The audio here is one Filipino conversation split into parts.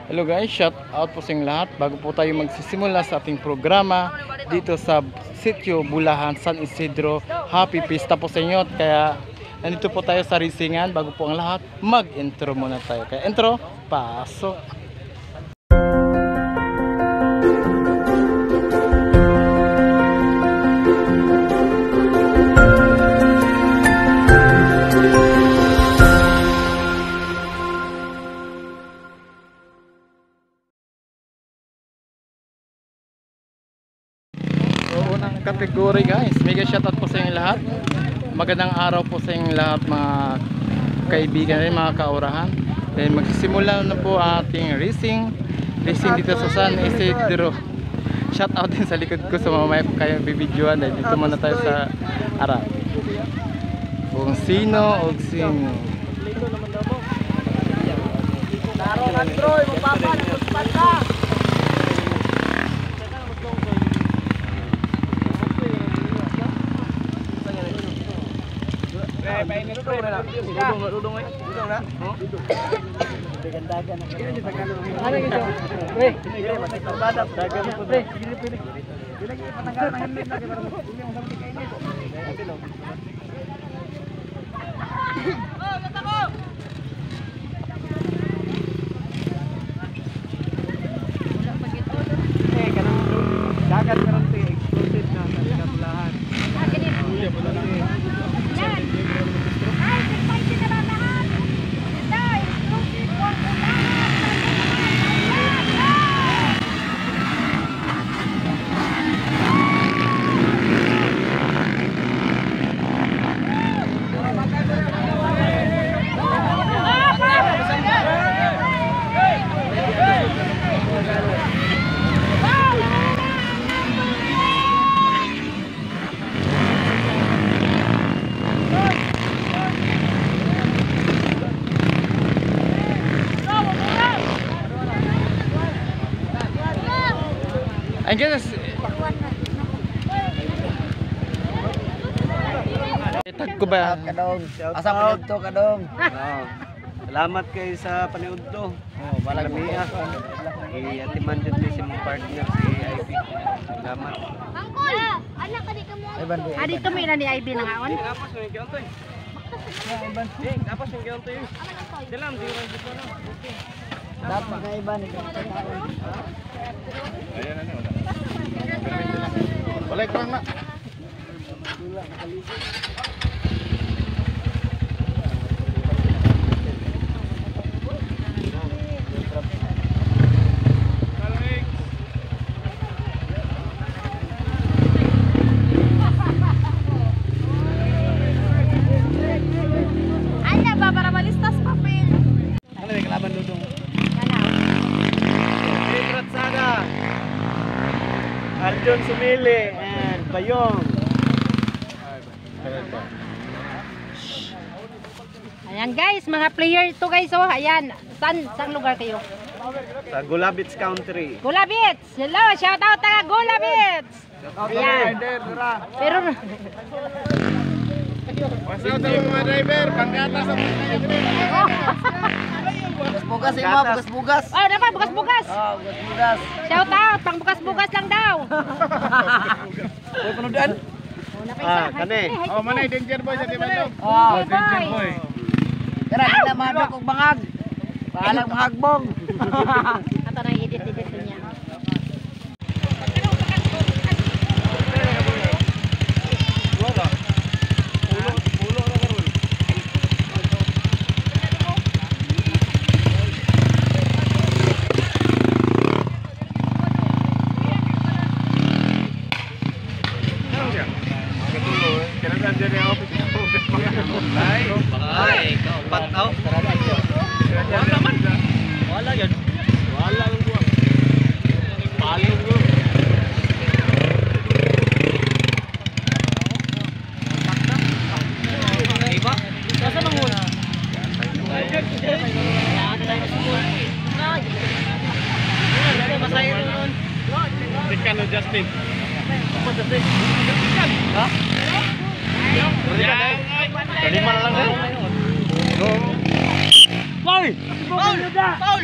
Hello guys, shout out po sa inyong lahat. Bago po tayo magsisimula sa ating programa dito sa Sitio Bulahan, San Isidro, happy pista po sa inyo. Kaya nandito po tayo sa racingan. Bago po ang lahat, mag-intro muna tayo. Kaya intro, pasok! Unang kategory guys, mega shoutout po sa inyo lahat. Magandang araw po sa inyo lahat mga kaibigan rin, mga kaurahan. Then magsisimula na po ating racing dito sa San Isidro. Shoutout din sa likod ko sa mamaya po kayo bibidyoan. Dahil dito muna tayo sa harap. Kung sino o sino. I guess tag ko ba? Asa panood to kadong? Salamat kay sa panood to. Balang miya. Atiman din si mong partner si IB. Salamat. Angkol! Anak ka di ka mo. Adi to may na ni IB na ngaon. Tapos yung gyontoy. Tapos yung gyontoy. Dalam di ron dito na. Dapat kay Iban ito. Ayan ano. Balik lang na. Anya ba para malistas papel? Ano may kalaban dudong? Sana Arjun Sumili and Bayong. Ayan guys, mga player ito guys oh. Ayan, saan lugar kayo? Sa Gulabits Country. Gulabits! Hello, shout out taga Gulabits! Ayan. Pero Pasok tayo mga driver, pangkata sa Bugas mo, bugas-bugas. oh, dapat bukas-bukas. Bugas-bugas. Shout out, pang bukas-bukas lang daw. Oy, panudan. Kani. Oh, manay danger boy sa Tibalog. Danger boy. Tara, kita madok og bangag. Paalang mahagbong. Ato na edit-edit niya. Wala yan. Wala lang buwan. Palong ko. Iba? Sasa bang muna? Masaya nun. Tikan o Justin. Ha? Lima lang eh. Paul! Paul! Paul!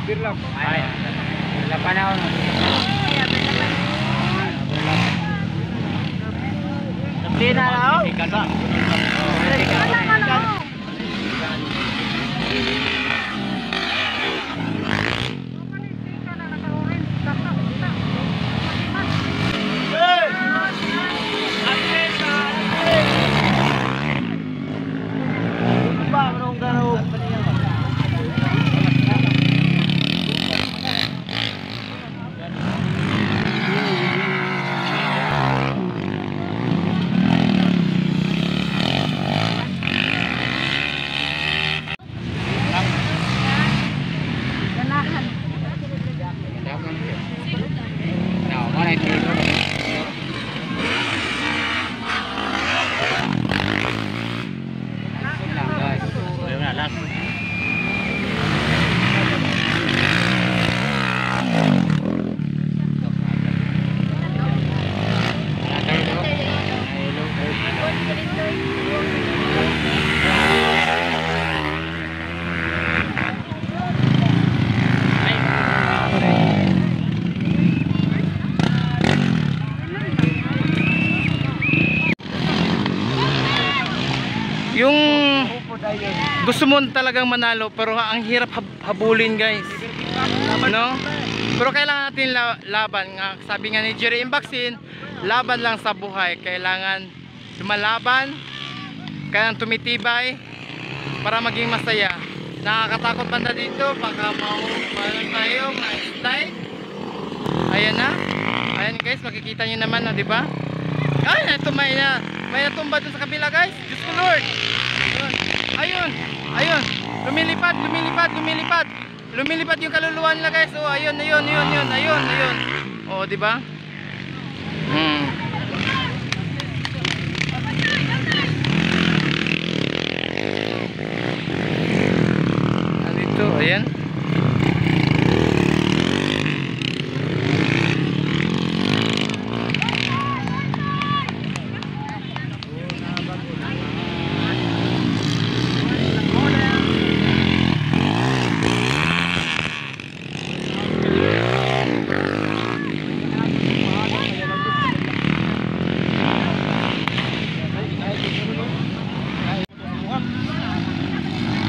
Birlap. Ay. Birlap pa na ako. Hindi na ako. Yung gusto mo talagang manalo pero ang hirap habulin guys, no? Pero kailangan natin laban nga. Sabi nga ni Jerry Imbaxin, laban lang sa buhay. Kailangan lumalaban, kailangan tumitibay para maging masaya. Nakakatakot banda dito, baka mahuman tayo, ma-slide. Ayan na. Ayan guys, makikita nyo naman, no, di ba? Ay, ito may natumba dun sa kabila guys. Diyos ko Lord. Ayun, ayun. Lumilipad, lumilipad, lumilipad. Lumilipad yung kaluluwa nila guys. Oh, ayun, ayun, ayun, ayun, ayun, ayun. Oh, di ba? Dito, ayan.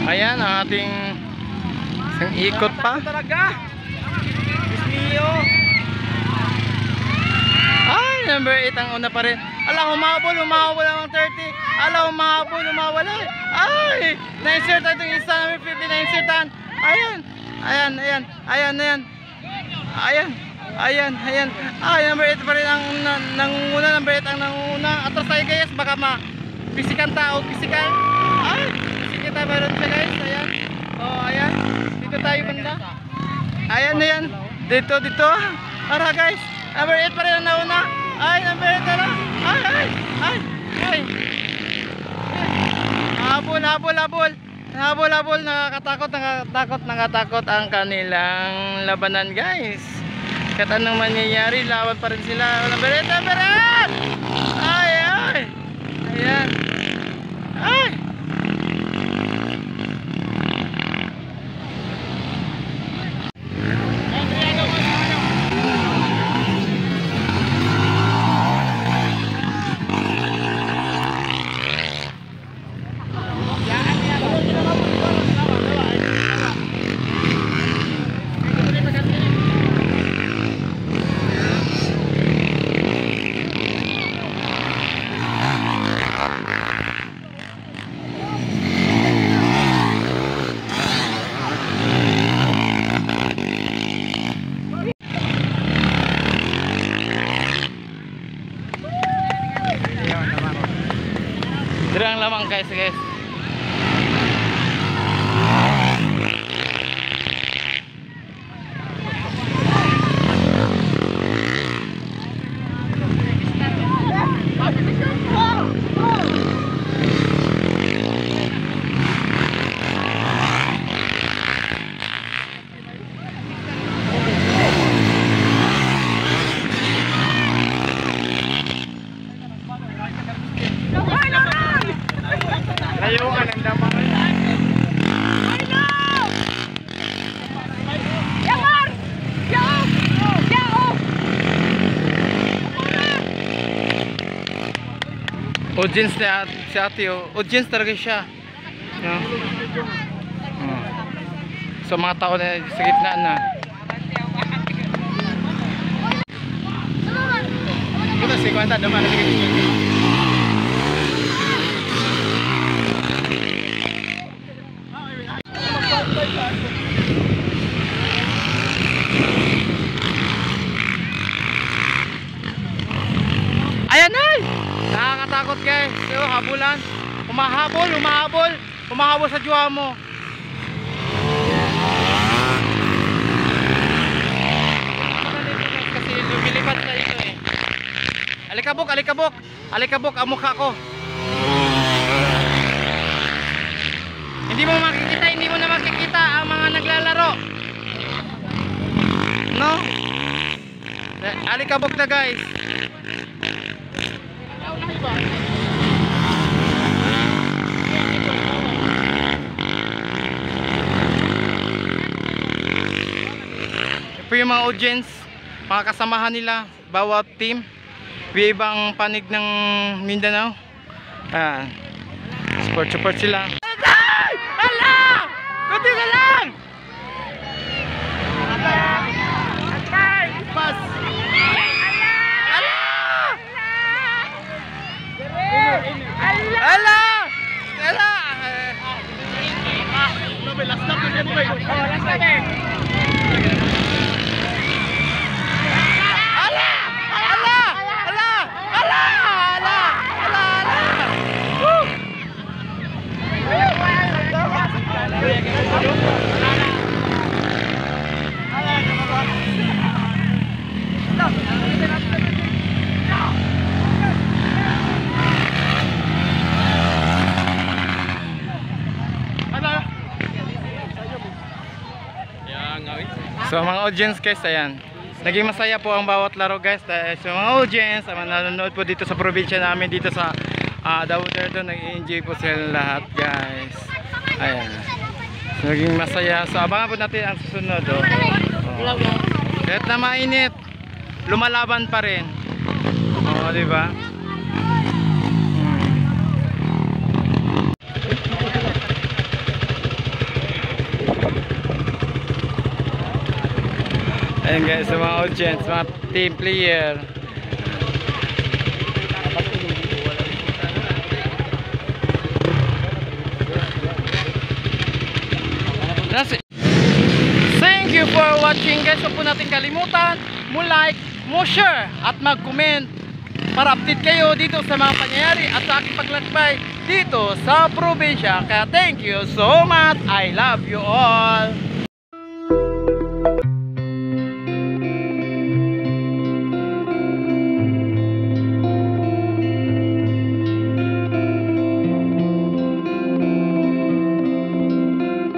Ayan ang ating isang ikot pa. Talaga. Bismillah. Ay, number 8 ang una pa rin. Ala, humabol ang 30. Ala, humabol. Ay, na-insert itong isa, number 50 na-insertan. Ayan, ayan, ayan, ayan, ayan. Ayan, ayan, ayan. Ay, number 8 pa rin ang nangunguna, number 8 ang nangunguna. Atras tayo guys, baka ma-pisikan tao, pisikan. Ay, kita meron siya guys, ayan. Oh, ayan. Dito tayo banda. Ayan na yan. Dito. Ara guys. Number 8 pa rin ang nauna. Ay, number 8 na. Ay. Habol. Nakakatakot ang kanilang labanan guys. Kahit anong mangyayari, laban pa rin sila. Number 8. Ay. Ayan. Ay. Dirang lamang guys. Audience na si ate, oh. Audience talaga siya. No? So mga tao na sa gitna na. Ito si kwenta naman. Ayan ay! Nakakatakot guys. So, habulan. Humahabol sa jowa mo. Kasi lumilipad na ito eh. Alikabok ang mukha ko. Hindi mo na makikita ang mga naglalaro. No? Alikabok na guys. Ito yung mga audience, mga kasamahan nila, bawat team, ibang panig ng Mindanao. Support sila. Ala! Kunti na lang! Pas! Ala! So mga audience guys, ayan. Naging masaya po ang bawat laro guys. So mga audience, nanonood po dito sa probinsya namin, dito sa Davao, nag-enjoy po sila lahat guys. Ayan. So, naging masaya. So abangan po natin ang susunod. Kahit na mainit, lumalaban pa rin. Oo, diba? Ayan guys, mga audience, mga team player. Thank you for watching guys. Huwag po natin kalimutan mo-like, mo-share at mag-comment para update kayo dito sa mga pangyayari at sa aking paglakbay dito sa probinsya. Kaya thank you so much. I love you all.